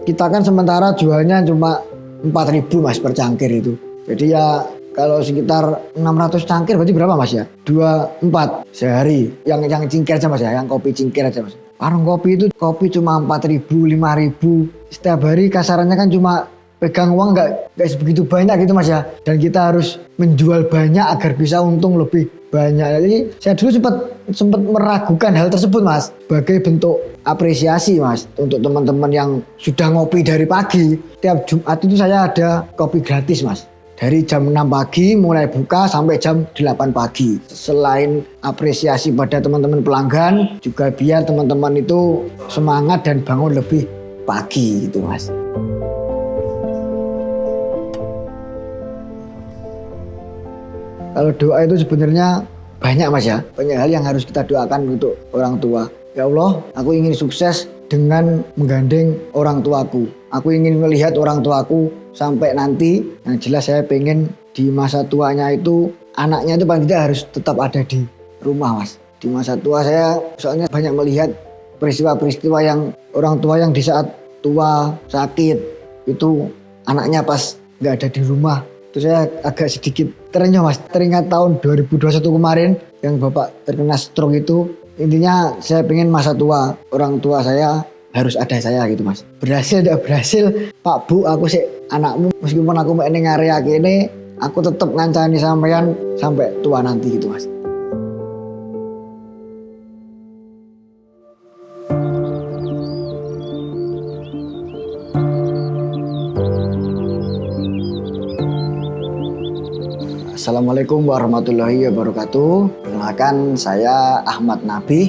kita kan sementara jualnya cuma 4.000 mas per cangkir itu. Jadi ya kalau sekitar 600 cangkir berarti berapa mas ya? 24 sehari. Yang cingkir aja mas ya, yang kopi cingkir aja mas. Warung kopi itu kopi cuma 4.000, 5.000. Setiap hari kasarannya kan cuma pegang uang nggak sebegitu banyak gitu mas ya. Dan kita harus menjual banyak agar bisa untung lebih banyak. Jadi saya dulu sempat meragukan hal tersebut mas. Sebagai bentuk apresiasi mas untuk teman-teman yang sudah ngopi dari pagi. Tiap Jumat itu saya ada kopi gratis mas. Dari jam 6 pagi mulai buka sampai jam 8 pagi. Selain apresiasi pada teman-teman pelanggan, juga biar teman-teman itu semangat dan bangun lebih pagi gitu mas. Kalau doa itu sebenarnya banyak mas ya. Banyak hal yang harus kita doakan untuk orang tua. Ya Allah, aku ingin sukses dengan menggandeng orang tuaku. Aku ingin melihat orang tuaku sampai nanti. Yang jelas saya pengen di masa tuanya itu anaknya itu paling tidak harus tetap ada di rumah mas. Di masa tua saya soalnya banyak melihat peristiwa-peristiwa yang orang tua yang di saat tua sakit itu anaknya pas nggak ada di rumah. Itu saya agak sedikit terenyuh mas. Teringat tahun 2021 kemarin yang bapak terkena stroke itu. Intinya saya pengen masa tua orang tua saya harus ada saya gitu mas. Berhasil tidak berhasil Pak Bu aku sih anakmu meskipun aku mau ning area kene aku tetap ngancani sampean sampai tua nanti gitu mas. Assalamualaikum warahmatullahi wabarakatuh. Perkenalkan saya Ahmad Nabi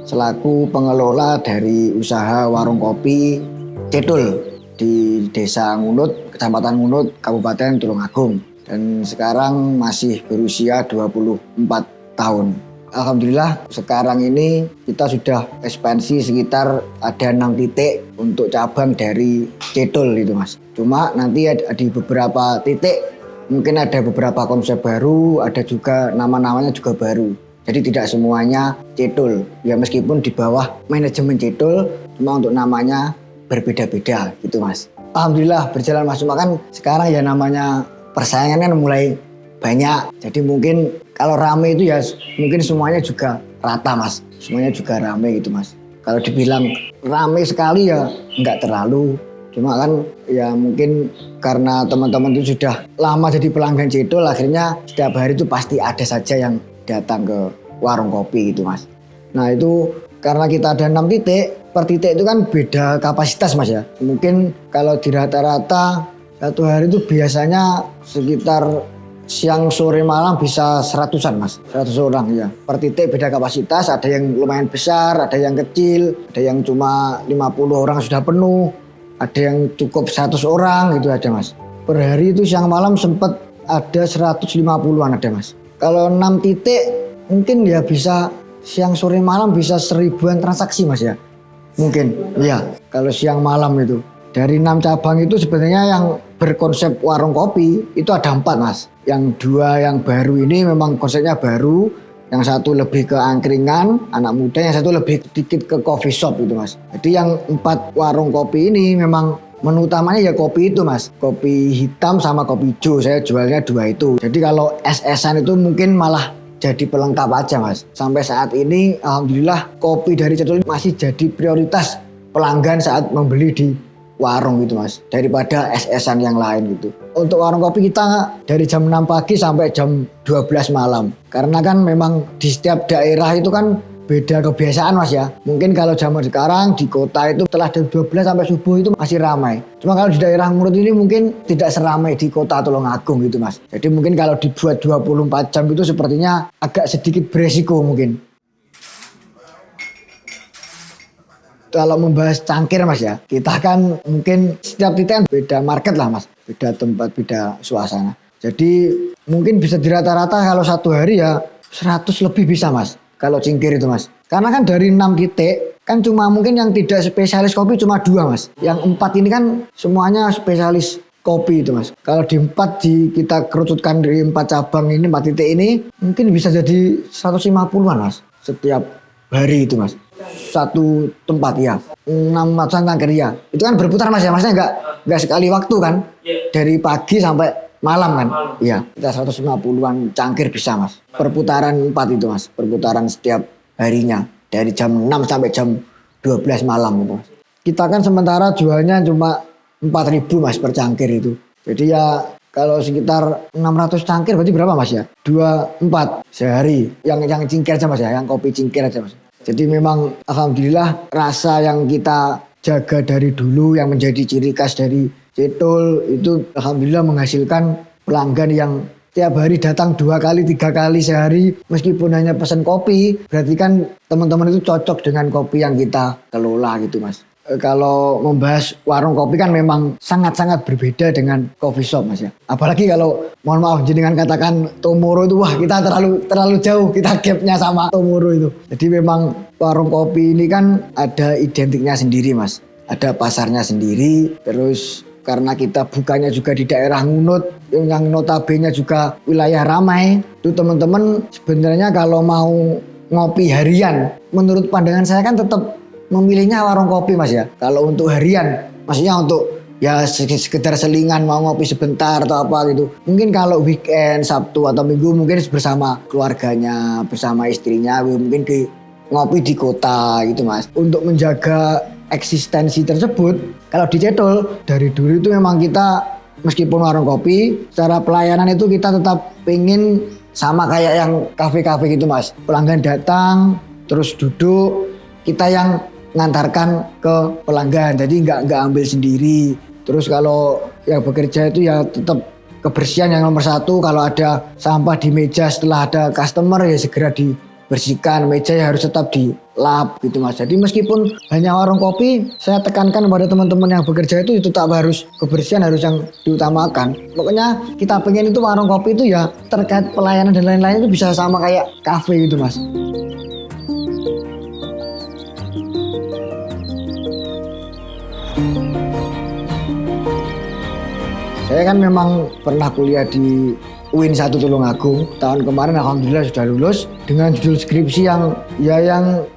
selaku pengelola dari usaha warung kopi Cetul di Desa Ngunut, Kecamatan Ngunut, Kabupaten Tulungagung. Dan sekarang masih berusia 24 tahun. Alhamdulillah sekarang ini kita sudah ekspansi sekitar ada 6 titik untuk cabang dari Cetul itu mas. Cuma nanti ada di beberapa titik mungkin ada beberapa konsep baru, ada juga nama-namanya juga baru. Jadi tidak semuanya Cetul. Ya meskipun di bawah manajemen Cetul, cuma untuk namanya berbeda-beda gitu mas. Alhamdulillah berjalan mas. Cuma kan sekarang ya namanya persaingan kan mulai banyak. Jadi mungkin kalau rame itu ya mungkin semuanya juga rata mas. Semuanya juga rame gitu mas. Kalau dibilang rame sekali ya nggak terlalu. Cuma kan ya mungkin karena teman-teman itu sudah lama jadi pelanggan Cetul, akhirnya setiap hari itu pasti ada saja yang datang ke warung kopi gitu mas. Nah itu karena kita ada 6 titik, per titik itu kan beda kapasitas mas ya. Mungkin kalau di rata-rata satu hari itu biasanya sekitar siang sore malam bisa 100-an mas, 100 orang ya. Per titik beda kapasitas, ada yang lumayan besar, ada yang kecil, ada yang cuma 50 orang sudah penuh. Ada yang cukup 100 orang gitu ada mas. Per hari itu siang malam sempat ada 150-an ada mas. Kalau 6 titik mungkin ya bisa siang sore malam bisa 1000-an transaksi mas ya. Mungkin ya kalau siang malam itu. Dari 6 cabang itu sebenarnya yang berkonsep warung kopi itu ada 4 mas. Yang 2 yang baru ini memang konsepnya baru. Yang satu lebih ke angkringan, anak muda, yang satu lebih sedikit ke coffee shop gitu mas. Jadi yang 4 warung kopi ini memang menu utamanya ya kopi itu mas. Kopi hitam sama kopi hijau, saya jualnya 2 itu. Jadi kalau es-esan itu mungkin malah jadi pelengkap aja mas. Sampai saat ini alhamdulillah kopi dari Cetul masih jadi prioritas pelanggan saat membeli di warung gitu mas. Daripada es-esan yang lain gitu. Untuk warung kopi kita dari jam 6 pagi sampai jam 12 malam. Karena kan memang di setiap daerah itu kan beda kebiasaan mas ya. Mungkin kalau zaman sekarang di kota itu setelah jam 12 sampai subuh itu masih ramai. Cuma kalau di daerah Ngunut ini mungkin tidak seramai di kota Tulungagung gitu mas. Jadi mungkin kalau dibuat 24 jam itu sepertinya agak sedikit beresiko mungkin. Kalau membahas cangkir mas ya, kita kan mungkin setiap titik kan beda market lah mas. Beda tempat, beda suasana. Jadi mungkin bisa dirata-rata kalau satu hari ya 100 lebih bisa mas. Kalau cingkir itu mas. Karena kan dari 6 titik kan cuma mungkin yang tidak spesialis kopi cuma 2 mas. Yang 4 ini kan semuanya spesialis kopi itu mas. Kalau di 4 kita kerucutkan dari 4 cabang ini, 4 titik ini mungkin bisa jadi 150-an mas. Setiap hari itu mas. satu tempat ya, 600 cangkir ya. Itu kan berputar mas ya, maksudnya nggak sekali waktu kan, dari pagi sampai malam kan. Iya, kita 150-an cangkir bisa mas. Perputaran 4 itu mas, perputaran setiap harinya dari jam 6 sampai jam 12 malam itu mas. Kita kan sementara jualnya cuma 4.000 mas per cangkir itu. Jadi ya kalau sekitar 600 cangkir berarti berapa mas ya? 24 sehari. Yang cingkir aja mas ya, yang kopi cingkir aja mas. Jadi memang alhamdulillah rasa yang kita jaga dari dulu yang menjadi ciri khas dari Cetul itu alhamdulillah menghasilkan pelanggan yang tiap hari datang 2 kali 3 kali sehari meskipun hanya pesan kopi. Berarti kan teman-teman itu cocok dengan kopi yang kita kelola gitu mas. Kalau membahas warung kopi kan memang sangat-sangat berbeda dengan coffee shop mas ya. Apalagi kalau mohon maaf jenengan katakan Tomoro itu wah kita terlalu jauh kita gapnya sama Tomoro itu. Jadi memang warung kopi ini kan ada identiknya sendiri mas. Ada pasarnya sendiri, terus karena kita bukanya juga di daerah Ngunut yang notabene juga wilayah ramai. Itu teman-teman sebenarnya kalau mau ngopi harian menurut pandangan saya kan tetap memilihnya warung kopi mas ya. Kalau untuk harian, maksudnya untuk ya sekedar selingan mau ngopi sebentar atau apa gitu. Mungkin kalau weekend, Sabtu atau Minggu mungkin bersama keluarganya, bersama istrinya, mungkin ngopi di kota gitu mas. Untuk menjaga eksistensi tersebut, kalau di Cetul dari dulu itu memang kita meskipun warung kopi, secara pelayanan itu kita tetap pengen sama kayak yang kafe-kafe gitu mas. Pelanggan datang, terus duduk, kita yang ngantarkan ke pelanggan, jadi nggak ambil sendiri. Terus kalau yang bekerja itu ya tetap kebersihan yang nomor 1. Kalau ada sampah di meja setelah ada customer ya segera dibersihkan, meja ya harus tetap dilap gitu mas. Jadi meskipun hanya warung kopi, saya tekankan kepada teman-teman yang bekerja itu tetap harus kebersihan harus yang diutamakan. Pokoknya kita pengen itu warung kopi itu ya terkait pelayanan dan lain-lain itu bisa sama kayak kafe gitu mas. Saya kan memang pernah kuliah di UIN 1 Tulungagung. Tahun kemarin alhamdulillah sudah lulus dengan judul skripsi yang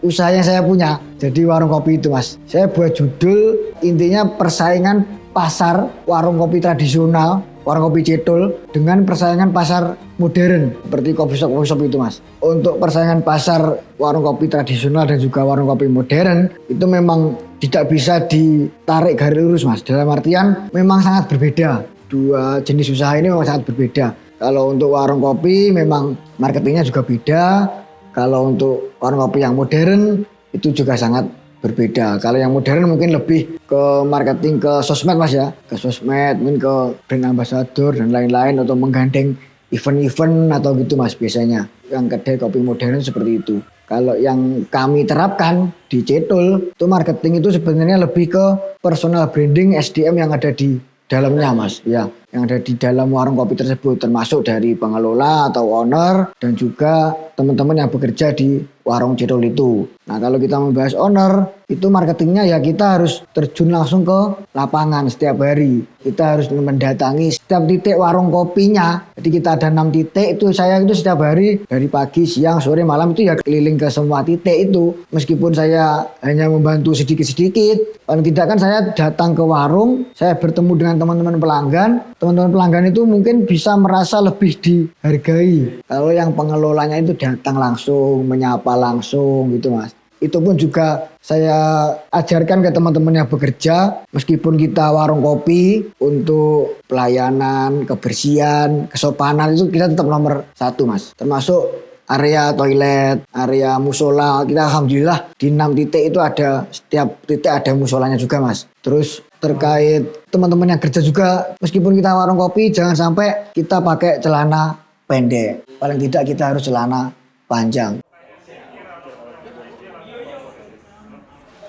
usaha yang saya punya. Jadi warung kopi itu mas. Saya buat judul intinya persaingan pasar warung kopi tradisional, warung kopi Cetul dengan persaingan pasar modern seperti coffee shop itu mas. Untuk persaingan pasar warung kopi tradisional dan juga warung kopi modern itu memang tidak bisa ditarik garis lurus mas. Dalam artian memang sangat berbeda. Dua jenis usaha ini memang sangat berbeda. Kalau untuk warung kopi memang marketingnya juga beda. Kalau untuk warung kopi yang modern itu juga sangat berbeda. Kalau yang modern mungkin lebih ke marketing ke sosmed mas ya. Ke sosmed, mungkin ke brand ambassador dan lain-lain atau menggandeng event-event atau gitu mas biasanya. Yang kedai kopi modern seperti itu. Kalau yang kami terapkan di Cetul itu marketing itu sebenarnya lebih ke personal branding SDM yang ada di dalamnya mas ya, yang ada di dalam warung kopi tersebut termasuk dari pengelola atau owner dan juga teman-teman yang bekerja di warung Cetul itu. Nah kalau kita membahas owner itu marketingnya ya kita harus terjun langsung ke lapangan setiap hari. Kita harus mendatangi setiap titik warung kopinya. Jadi kita ada 6 titik itu saya itu setiap hari dari pagi, siang, sore, malam itu ya keliling ke semua titik itu. Meskipun saya hanya membantu sedikit-sedikit, paling tidak kan saya datang ke warung, saya bertemu dengan teman-teman pelanggan. Teman-teman pelanggan itu mungkin bisa merasa lebih dihargai. Kalau yang pengelolanya itu datang langsung, menyapa langsung gitu mas. Itu pun juga saya ajarkan ke teman-teman yang bekerja, meskipun kita warung kopi, untuk pelayanan, kebersihan, kesopanan itu kita tetap nomor 1 mas. Termasuk area toilet, area musola, kita alhamdulillah di 6 titik itu ada, setiap titik ada musolanya juga mas. Terus terkait teman-teman yang kerja juga, meskipun kita warung kopi jangan sampai kita pakai celana pendek. Paling tidak kita harus celana panjang.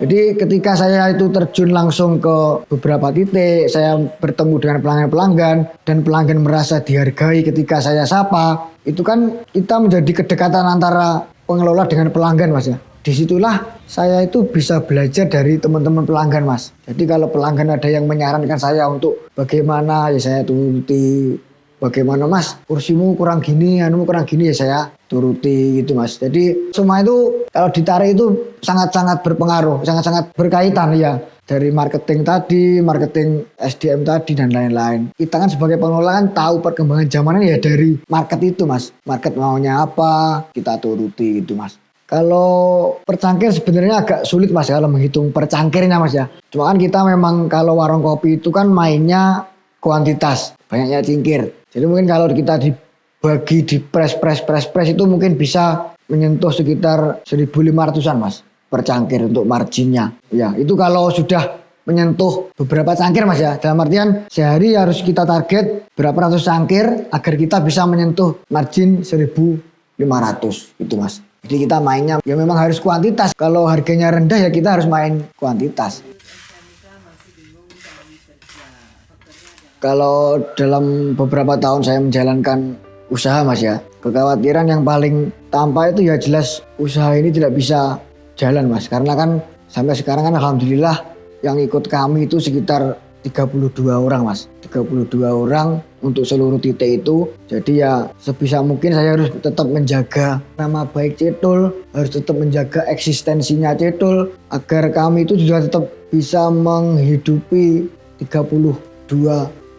Jadi ketika saya itu terjun langsung ke beberapa titik, saya bertemu dengan pelanggan-pelanggan dan pelanggan merasa dihargai ketika saya sapa, itu kan kita menjadi kedekatan antara pengelola dengan pelanggan mas ya. Disitulah saya itu bisa belajar dari teman-teman pelanggan mas. Jadi kalau pelanggan ada yang menyarankan saya untuk bagaimana ya saya turuti. bagaimana mas kursimu kurang gini, anumu kurang gini, ya saya turuti gitu mas. Jadi semua itu kalau ditarik itu sangat-sangat berpengaruh, sangat-sangat berkaitan ya. Dari marketing tadi, marketing SDM tadi dan lain-lain. Kita kan sebagai pengelola kan tahu perkembangan zamannya ya dari market itu mas. Market maunya apa, kita turuti gitu mas. Kalau percangkir sebenarnya agak sulit mas kalau menghitung percangkirnya mas ya. Cuma kan kita memang kalau warung kopi itu kan mainnya kuantitas, banyaknya cingkir. Jadi mungkin kalau kita dibagi di press itu mungkin bisa menyentuh sekitar 1.500-an mas per cangkir untuk marginnya. Ya, itu kalau sudah menyentuh beberapa cangkir mas ya. Dalam artian sehari harus kita target berapa ratus cangkir agar kita bisa menyentuh margin 1.500 itu mas. Jadi kita mainnya ya memang harus kuantitas. Kalau harganya rendah ya kita harus main kuantitas. Kalau dalam beberapa tahun saya menjalankan usaha mas ya, kekhawatiran yang paling tampak itu ya jelas usaha ini tidak bisa jalan mas, karena kan sampai sekarang kan alhamdulillah yang ikut kami itu sekitar 32 orang mas, 32 orang untuk seluruh titik itu. Jadi ya sebisa mungkin saya harus tetap menjaga nama baik Cetul, harus tetap menjaga eksistensinya Cetul agar kami itu juga tetap bisa menghidupi 32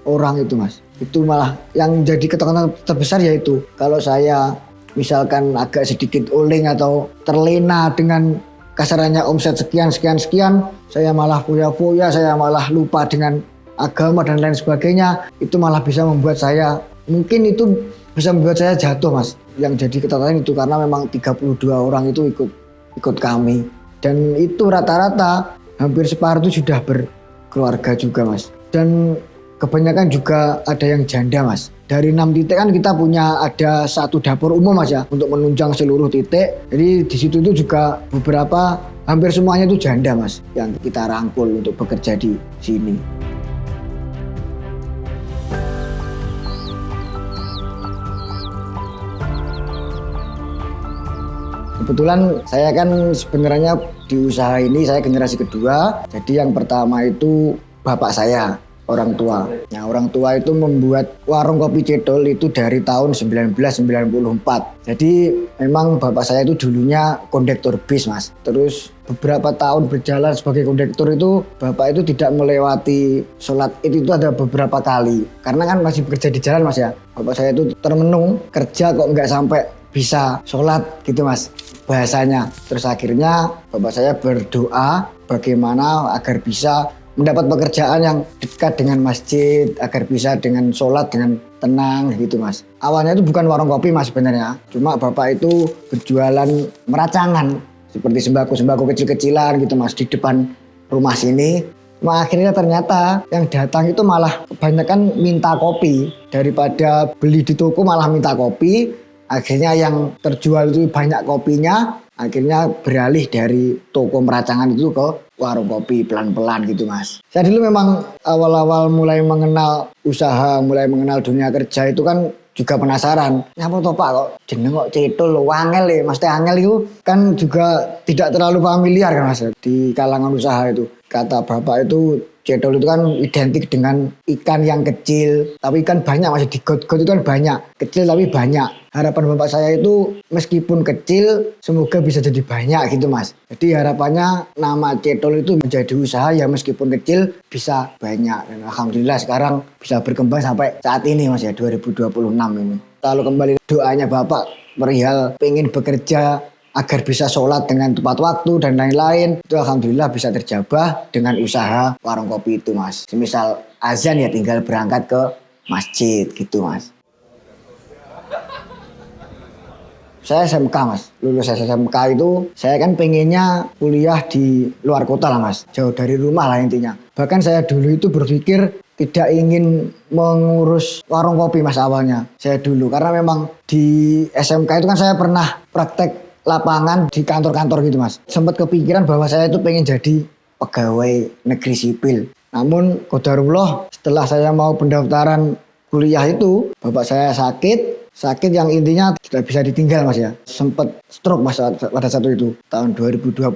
orang itu mas. Itu malah yang jadi ketakutan terbesar yaitu kalau saya misalkan agak sedikit oleng atau terlena dengan kasarannya omset sekian, saya malah foya-foya, saya malah lupa dengan agama dan lain sebagainya. Itu malah bisa membuat saya, mungkin itu bisa membuat saya jatuh mas. Yang jadi ketakutan itu karena memang 32 orang itu ikut kami. Dan itu rata-rata hampir separuh itu sudah berkeluarga juga mas. Dan kebanyakan juga ada yang janda mas. Dari 6 titik kan kita punya ada 1 dapur umum mas ya untuk menunjang seluruh titik. Jadi di situ itu juga beberapa hampir semuanya itu janda mas yang kita rangkul untuk bekerja di sini. Kebetulan saya kan sebenarnya di usaha ini saya generasi kedua. Jadi yang pertama itu bapak saya, orang tua. Nah, orang tua itu membuat warung kopi Cetul itu dari tahun 1994. Jadi memang bapak saya itu dulunya kondektur bis mas. Terus beberapa tahun berjalan sebagai kondektur itu bapak itu tidak melewati sholat Id itu ada beberapa kali. Karena kan masih bekerja di jalan mas ya. Bapak saya itu termenung kerja kok nggak sampai bisa sholat gitu mas bahasanya. Terus akhirnya bapak saya berdoa bagaimana agar bisa mendapat pekerjaan yang dekat dengan masjid, agar bisa dengan sholat dengan tenang gitu mas. Awalnya itu bukan warung kopi mas sebenarnya, cuma bapak itu berjualan meracangan seperti sembako kecil-kecilan gitu mas di depan rumah sini. Nah, akhirnya ternyata yang datang itu malah kebanyakan minta kopi daripada beli di toko, malah minta kopi. Akhirnya yang terjual itu banyak kopinya, akhirnya beralih dari toko meracangan itu ke warung kopi pelan-pelan gitu mas. Saya dulu memang awal-awal mulai mengenal usaha, mulai mengenal dunia kerja itu kan juga penasaran. Nyapa toh pak kok jeneng kok Cetul, wangel ya mas, angel itu kan juga tidak terlalu familiar kan mas di kalangan usaha itu. Kata bapak itu Cetul itu kan identik dengan ikan yang kecil, tapi ikan banyak masih di got-got itu kan banyak, kecil tapi banyak. Harapan bapak saya itu meskipun kecil, semoga bisa jadi banyak gitu mas. Jadi harapannya nama Cetul itu menjadi usaha ya meskipun kecil bisa banyak. Dan alhamdulillah sekarang bisa berkembang sampai saat ini mas ya 2026 ini. Lalu kembali doanya bapak perihal pengen bekerja agar bisa sholat dengan tepat waktu dan lain-lain, itu alhamdulillah bisa terjabah dengan usaha warung kopi itu mas. Semisal azan ya tinggal berangkat ke masjid gitu mas. Saya SMK mas, lulus SMK itu saya kan pengennya kuliah di luar kota lah mas, jauh dari rumah lah intinya. Bahkan saya dulu itu berpikir tidak ingin mengurus warung kopi mas awalnya, saya dulu. Karena memang di SMK itu kan saya pernah praktek lapangan di kantor-kantor gitu mas. Sempat kepikiran bahwa saya itu pengen jadi pegawai negeri sipil. Namun qadarullah setelah saya mau pendaftaran kuliah itu, bapak saya sakit. sakit yang intinya tidak bisa ditinggal Mas ya. Sempat stroke Mas pada saat itu. Tahun 2021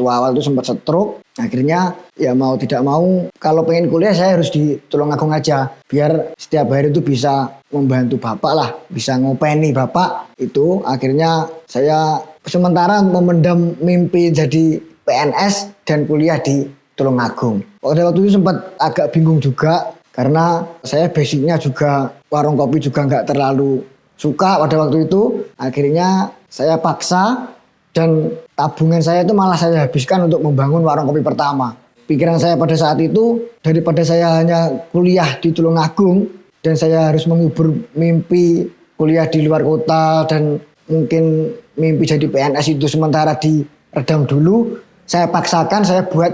awal itu sempat stroke. Akhirnya ya mau tidak mau kalau pengen kuliah saya harus di Tulungagung aja. Biar setiap hari itu bisa membantu bapak lah. Bisa ngopeni bapak. Itu akhirnya saya sementara memendam mimpi jadi PNS dan kuliah di Tulungagung. Waktu itu sempat agak bingung juga. Karena saya basicnya juga warung kopi juga nggak terlalu suka pada waktu itu. Akhirnya saya paksa dan tabungan saya itu malah saya habiskan untuk membangun warung kopi pertama. Pikiran saya pada saat itu daripada saya hanya kuliah di Tulungagung dan saya harus mengubur mimpi kuliah di luar kota dan mungkin mimpi jadi PNS itu sementara diredam dulu. Saya paksakan saya buat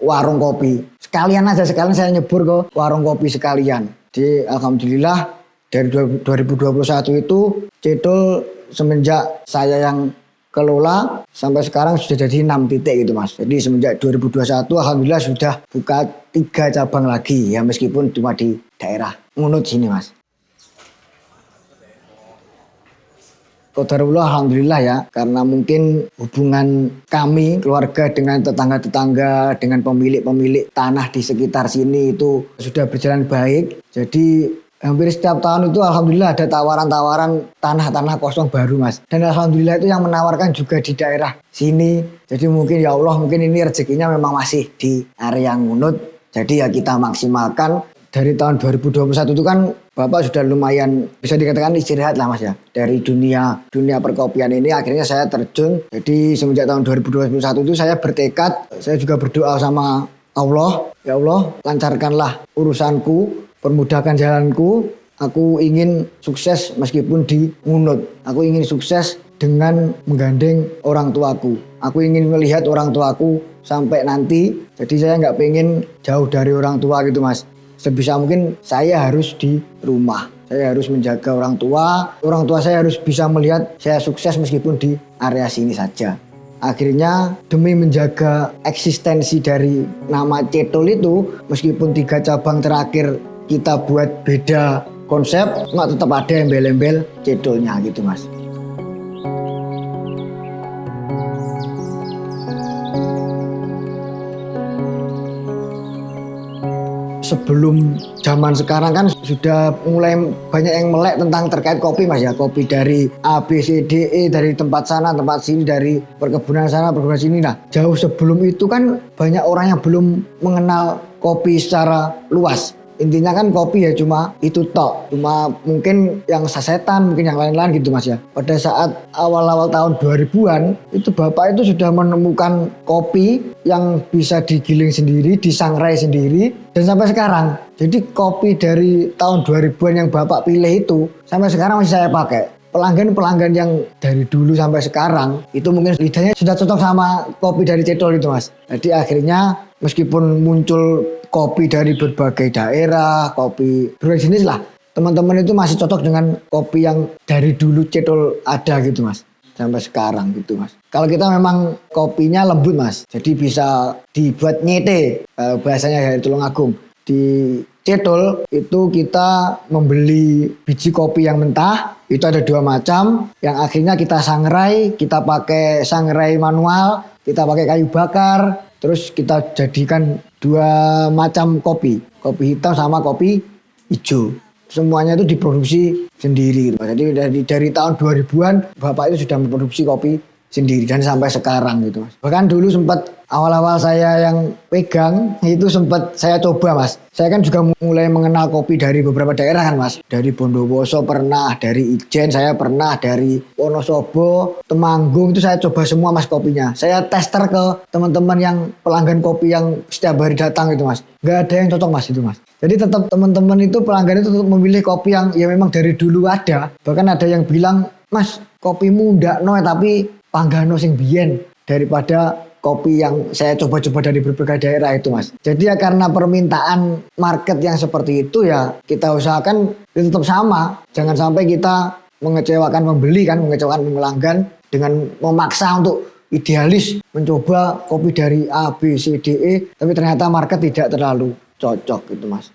warung kopi. Sekalian saya nyebur ke warung kopi sekalian. Jadi alhamdulillah dari 2021 itu Cedol semenjak saya yang kelola sampai sekarang sudah jadi 6 titik gitu Mas. Jadi semenjak 2021 alhamdulillah sudah buka 3 cabang lagi ya meskipun cuma di daerah Ngunut sini Mas. Qadarullah alhamdulillah ya karena mungkin hubungan kami keluarga dengan tetangga-tetangga dengan pemilik-pemilik tanah di sekitar sini itu sudah berjalan baik. Jadi hampir setiap tahun itu alhamdulillah ada tawaran-tawaran tanah-tanah kosong baru Mas. Dan alhamdulillah itu yang menawarkan juga di daerah sini. Jadi mungkin ya Allah mungkin ini rezekinya memang masih di area Ngunut. Jadi ya kita maksimalkan. Dari tahun 2021 itu kan Bapak sudah lumayan bisa dikatakan istirahat lah Mas ya. Dari dunia perkopian ini akhirnya saya terjun. Jadi semenjak tahun 2021 itu saya bertekad, saya juga berdoa sama Allah. Ya Allah lancarkanlah urusanku, permudahkan jalanku. Aku ingin sukses meskipun di Ngunut. Aku ingin sukses dengan menggandeng orang tuaku. Aku ingin melihat orang tuaku sampai nanti. Jadi saya nggak pengen jauh dari orang tua gitu Mas. Sebisa mungkin saya harus di rumah. Saya harus menjaga orang tua. Orang tua saya harus bisa melihat saya sukses meskipun di area sini saja. Akhirnya demi menjaga eksistensi dari nama Cedol itu, meskipun 3 cabang terakhir kita buat beda konsep, nggak tetap ada embel-embel Cedolnya gitu Mas. Sebelum zaman sekarang kan sudah mulai banyak yang melek tentang terkait kopi Mas ya. Kopi dari A, B, C, D, E, dari tempat sana, tempat sini, dari perkebunan sana, perkebunan sini. Nah jauh sebelum itu kan banyak orang yang belum mengenal kopi secara luas. Intinya kan kopi ya cuma itu tok. Cuma mungkin yang sasetan, mungkin yang lain-lain gitu Mas ya. Pada saat awal-awal tahun 2000-an itu Bapak itu sudah menemukan kopi yang bisa digiling sendiri, disangrai sendiri dan sampai sekarang. Jadi kopi dari tahun 2000-an yang Bapak pilih itu sampai sekarang masih saya pakai. Pelanggan-pelanggan yang dari dulu sampai sekarang itu mungkin lidahnya sudah cocok sama kopi dari Cedol itu Mas. Jadi akhirnya meskipun muncul kopi dari berbagai daerah, kopi berbagai jenis lah, teman-teman itu masih cocok dengan kopi yang dari dulu Cedol ada gitu Mas. Sampai sekarang gitu Mas. Kalau kita memang kopinya lembut Mas, jadi bisa dibuat nyete, bahasanya dari Tulungagung. Di Cedol itu kita membeli biji kopi yang mentah, itu ada 2 macam, yang akhirnya kita sangrai, kita pakai sangrai manual, kita pakai kayu bakar, terus kita jadikan 2 macam kopi hitam sama kopi hijau. Semuanya itu diproduksi sendiri gitu. Jadi dari tahun 2000-an Bapak itu sudah memproduksi kopi sendiri dan sampai sekarang gitu Mas. Bahkan dulu sempat awal-awal saya yang pegang itu sempat saya coba Mas. Saya kan juga mulai mengenal kopi dari beberapa daerah kan Mas. Dari Bondowoso pernah, dari Ijen saya pernah, dari Wonosobo, Temanggung itu saya coba semua Mas kopinya. Saya tester ke teman-teman yang pelanggan kopi yang setiap hari datang itu Mas. Gak ada yang cocok Mas itu Mas. Jadi tetap teman-teman itu pelanggan itu tetap memilih kopi yang ya memang dari dulu ada. Bahkan ada yang bilang, "Mas, kopimu ndak no tapi panggano sing biyen daripada kopi yang saya coba-coba dari berbagai daerah itu Mas." Jadi ya karena permintaan market yang seperti itu ya kita usahakan tetap sama. Jangan sampai kita mengecewakan pembeli kan, mengecewakan pelanggan dengan memaksa untuk idealis mencoba kopi dari A, B, C, D, E tapi ternyata market tidak terlalu cocok gitu Mas.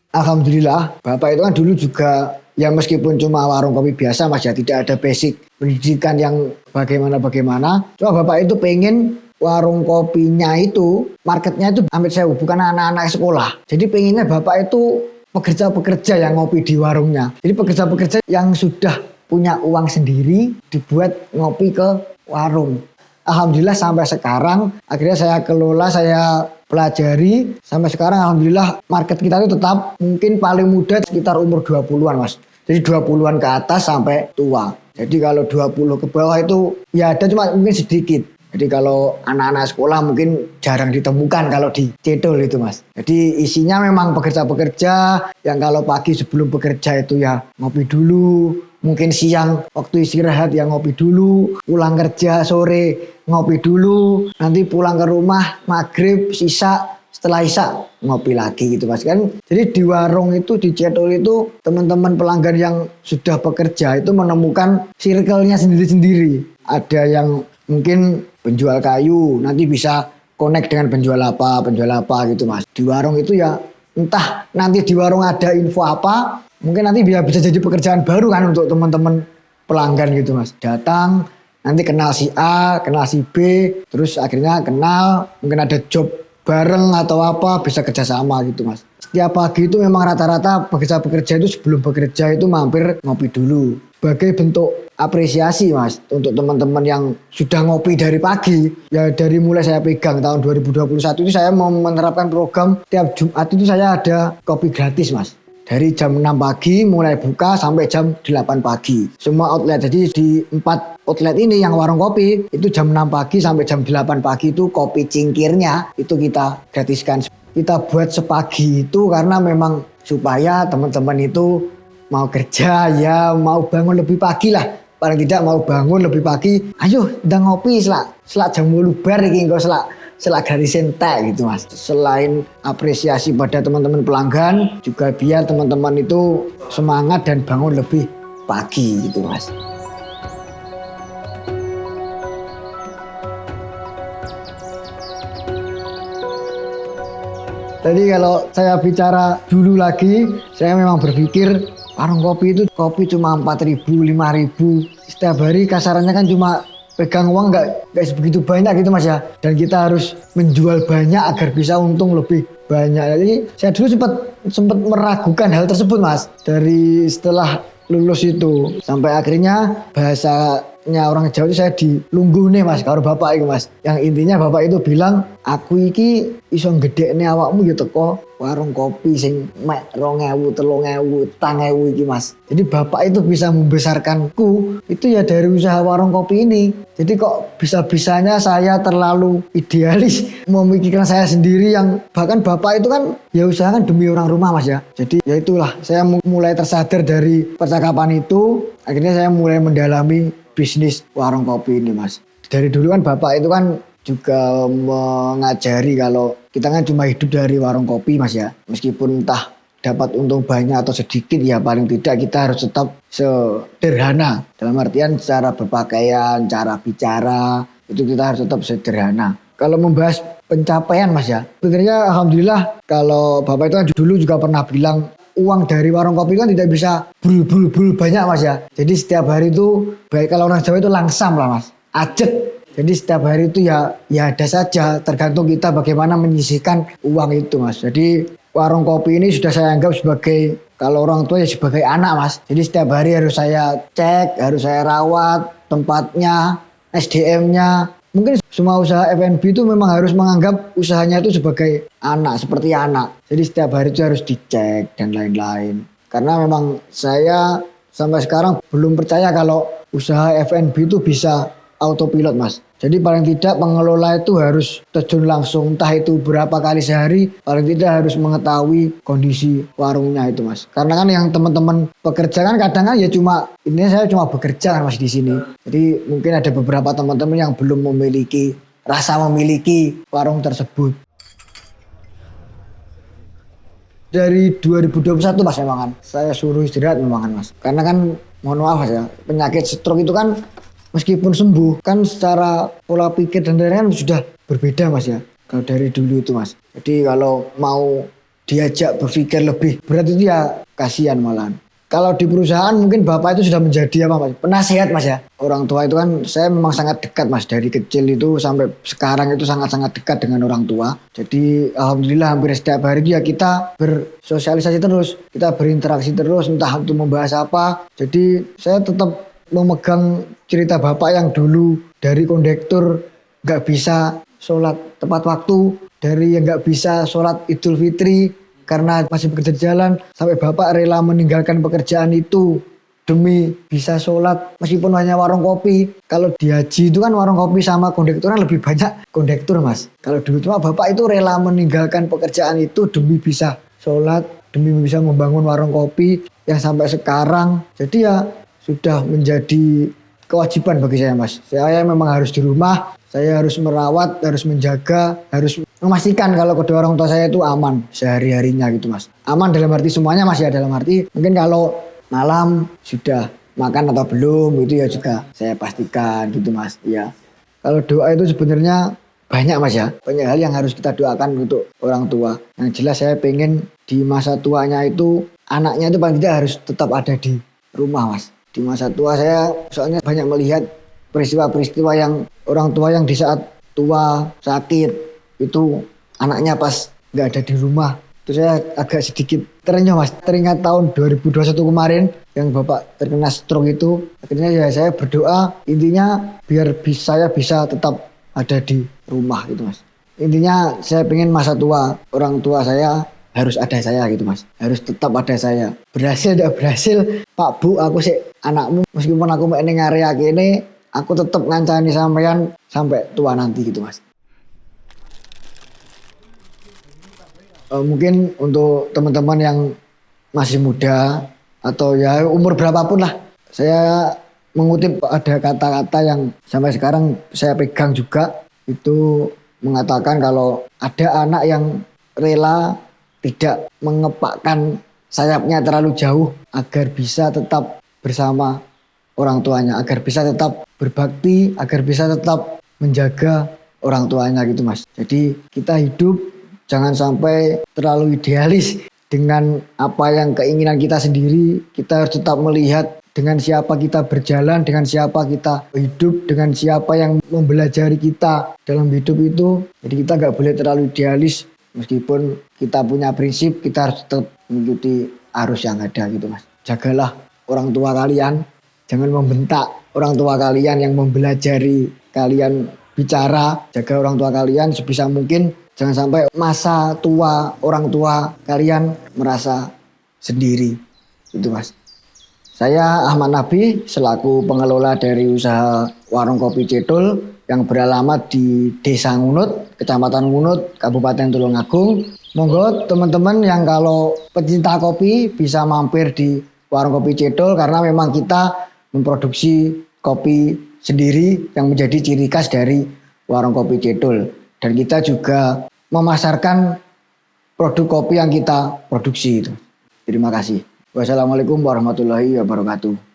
Alhamdulillah, Bapak itu kan dulu juga ya meskipun cuma warung kopi biasa Mas ya, tidak ada basic pendidikan yang bagaimana-bagaimana. Cuma Bapak itu pengen warung kopinya itu, marketnya itu hampir saya bukan anak-anak sekolah. Jadi pengennya Bapak itu pekerja-pekerja yang ngopi di warungnya. Jadi pekerja-pekerja yang sudah punya uang sendiri dibuat ngopi ke warung. Alhamdulillah sampai sekarang akhirnya saya kelola, saya pelajari sampai sekarang alhamdulillah market kita itu tetap mungkin paling muda sekitar umur 20-an Mas. Jadi 20-an ke atas sampai tua. Jadi kalau 20 ke bawah itu ya ada cuma mungkin sedikit. Jadi kalau anak-anak sekolah mungkin jarang ditemukan kalau di cedol itu Mas. Jadi isinya memang pekerja-pekerja yang kalau pagi sebelum bekerja itu ya ngopi dulu. Mungkin siang waktu istirahat ya ngopi dulu. Pulang kerja sore ngopi dulu. Nanti pulang ke rumah maghrib sisa setelah isya ngopi lagi gitu Mas kan. Jadi di warung itu di cedol itu teman-teman pelanggan yang sudah bekerja itu menemukan circle-nya sendiri-sendiri. Ada yang mungkin penjual kayu nanti bisa connect dengan penjual apa gitu Mas. Di warung itu ya entah nanti di warung ada info apa, mungkin nanti bisa jadi pekerjaan baru kan untuk teman-teman pelanggan gitu Mas. Datang nanti kenal si A, kenal si B, terus akhirnya kenal, mungkin ada job bareng atau apa bisa kerjasama gitu Mas. Setiap pagi itu memang rata-rata pekerja-pekerja itu sebelum bekerja itu mampir ngopi dulu. Sebagai bentuk apresiasi Mas untuk teman-teman yang sudah ngopi dari pagi. Ya dari mulai saya pegang tahun 2021 itu saya mau menerapkan program tiap Jumat itu saya ada kopi gratis Mas. Dari jam 6 pagi mulai buka sampai jam 8 pagi. Semua outlet, jadi di 4 outlet ini yang warung kopi itu jam 6 pagi sampai jam 8 pagi itu kopi cingkirnya itu kita gratiskan. Kita buat sepagi itu karena memang supaya teman-teman itu mau kerja ya mau bangun lebih pagi lah. Paling tidak mau bangun lebih pagi. Ayo udah ngopi selak jam 8 bar iki engko selak garis entek gitu Mas. Selain apresiasi pada teman-teman pelanggan juga biar teman-teman itu semangat dan bangun lebih pagi gitu Mas. Jadi kalau saya bicara dulu lagi, saya memang berpikir warung kopi itu kopi cuma 4.000, 5.000 setiap hari kasarannya kan cuma pegang uang nggak sebegitu banyak gitu Mas ya. Dan kita harus menjual banyak agar bisa untung lebih banyak. Jadi saya dulu sempat meragukan hal tersebut Mas. Dari setelah lulus itu sampai akhirnya bahasanya orang Jawa itu saya dilunggune Mas karo bapak itu Mas. Yang intinya bapak itu bilang aku iki iso gedekne awakmu ya teko warung kopi sing mek 2.000, 3.000, 4.000 iki Mas. Jadi bapak itu bisa membesarkanku itu ya dari usaha warung kopi ini. Jadi kok bisa-bisanya saya terlalu idealis memikirkan saya sendiri yang bahkan bapak itu kan ya usaha kan demi orang rumah Mas ya. Jadi ya itulah saya mulai tersadar dari percakapan itu akhirnya saya mulai mendalami bisnis warung kopi ini Mas. Dari dulu kan bapak itu kan juga mengajari kalau kita kan cuma hidup dari warung kopi Mas ya. Meskipun entah dapat untung banyak atau sedikit ya paling tidak kita harus tetap sederhana. Dalam artian cara berpakaian, cara bicara itu kita harus tetap sederhana. Kalau membahas pencapaian Mas ya, sebenarnya alhamdulillah kalau bapak itu kan dulu juga pernah bilang uang dari warung kopi kan tidak bisa bul banyak Mas ya. Jadi setiap hari itu baik kalau orang Jawa itu langsam lah Mas, ajet. Jadi setiap hari itu ya ada saja tergantung kita bagaimana menyisihkan uang itu Mas. Jadi warung kopi ini sudah saya anggap sebagai kalau orang tua ya sebagai anak Mas. Jadi setiap hari harus saya cek, harus saya rawat tempatnya, SDM-nya. Mungkin semua usaha F&B itu memang harus menganggap usahanya itu sebagai anak, seperti anak. Jadi setiap hari itu harus dicek dan lain-lain. Karena memang saya sampai sekarang belum percaya kalau usaha F&B itu bisa autopilot Mas. Jadi paling tidak pengelola itu harus terjun langsung, entah itu berapa kali sehari, paling tidak harus mengetahui kondisi warungnya itu Mas. Karena kan yang teman-teman pekerja kan kadang kan ya cuma, ini saya cuma bekerja kan Mas di sini. Jadi mungkin ada beberapa teman-teman yang belum memiliki rasa memiliki warung tersebut. Dari 2021 Mas memang kan, saya suruh istirahat memang kan Mas. Karena kan mohon maaf Mas ya, penyakit stroke itu kan meskipun sembuh kan secara pola pikir dan lain-lain kan sudah berbeda Mas ya. Kalau dari dulu itu Mas. Jadi kalau mau diajak berpikir lebih berat itu ya kasihan malahan. Kalau di perusahaan mungkin bapak itu sudah menjadi apa mas? Penasehat mas ya. Orang tua itu kan saya memang sangat dekat mas. Dari kecil itu sampai sekarang itu sangat-sangat dekat dengan orang tua. Jadi alhamdulillah hampir setiap hari itu ya kita bersosialisasi terus. Kita berinteraksi terus entah itu membahas apa. Jadi saya tetap memegang cerita bapak yang dulu dari kondektur nggak bisa sholat tepat waktu. Dari yang nggak bisa sholat Idul Fitri karena masih bekerja di jalan, sampai bapak rela meninggalkan pekerjaan itu demi bisa sholat meskipun hanya warung kopi. Kalau di haji itu kan warung kopi sama kondektur kan lebih banyak kondektur mas. Kalau dulu cuma bapak itu rela meninggalkan pekerjaan itu demi bisa sholat, demi bisa membangun warung kopi yang sampai sekarang. Jadi ya sudah menjadi kewajiban bagi saya mas. Saya memang harus di rumah, saya harus merawat, harus menjaga, harus memastikan kalau kedua orang tua saya itu aman sehari-harinya gitu mas. Aman dalam arti semuanya mas ya, dalam arti mungkin kalau malam sudah makan atau belum itu ya juga saya pastikan gitu mas. Ya kalau doa itu sebenarnya banyak mas ya, banyak hal yang harus kita doakan untuk orang tua. Yang jelas saya pengen di masa tuanya itu anaknya itu paling tidak harus tetap ada di rumah mas. Di masa tua saya soalnya banyak melihat peristiwa-peristiwa yang orang tua yang di saat tua sakit itu anaknya pas nggak ada di rumah. Itu saya agak sedikit terenyuh mas. Teringat tahun 2021 kemarin yang bapak terkena stroke itu. Akhirnya ya saya berdoa intinya biar saya bisa tetap ada di rumah gitu mas. Intinya saya pengen masa tua orang tua saya harus ada saya gitu mas. Harus tetap ada saya. Berhasil tidak berhasil Pak Bu aku sih anakmu meskipun aku mau ning area kene aku tetap ngancani sampean sampai tua nanti gitu mas. Mungkin untuk teman-teman yang masih muda atau ya umur berapapun lah, saya mengutip ada kata-kata yang sampai sekarang saya pegang juga, itu mengatakan kalau ada anak yang rela tidak mengepakkan sayapnya terlalu jauh agar bisa tetap bersama orang tuanya, agar bisa tetap berbakti, agar bisa tetap menjaga orang tuanya gitu mas. Jadi kita hidup jangan sampai terlalu idealis dengan apa yang keinginan kita sendiri. Kita harus tetap melihat dengan siapa kita berjalan, dengan siapa kita hidup, dengan siapa yang membelajari kita dalam hidup itu. Jadi kita nggak boleh terlalu idealis. Meskipun kita punya prinsip, kita harus tetap mengikuti arus yang ada gitu mas. Jagalah orang tua kalian, jangan membentak orang tua kalian yang mempelajari kalian bicara. Jaga orang tua kalian sebisa mungkin. Jangan sampai masa tua orang tua kalian merasa sendiri. Itu mas. Saya Ahmad Nabi selaku pengelola dari usaha Warung Kopi Cedul yang beralamat di Desa Ngunut, Kecamatan Ngunut, Kabupaten Tulungagung. Monggo teman-teman yang kalau pecinta kopi bisa mampir di Warung Kopi Cedul karena memang kita memproduksi kopi sendiri yang menjadi ciri khas dari Warung Kopi Cedul. Dan kita juga memasarkan produk kopi yang kita produksi itu. Terima kasih. Wassalamualaikum warahmatullahi wabarakatuh.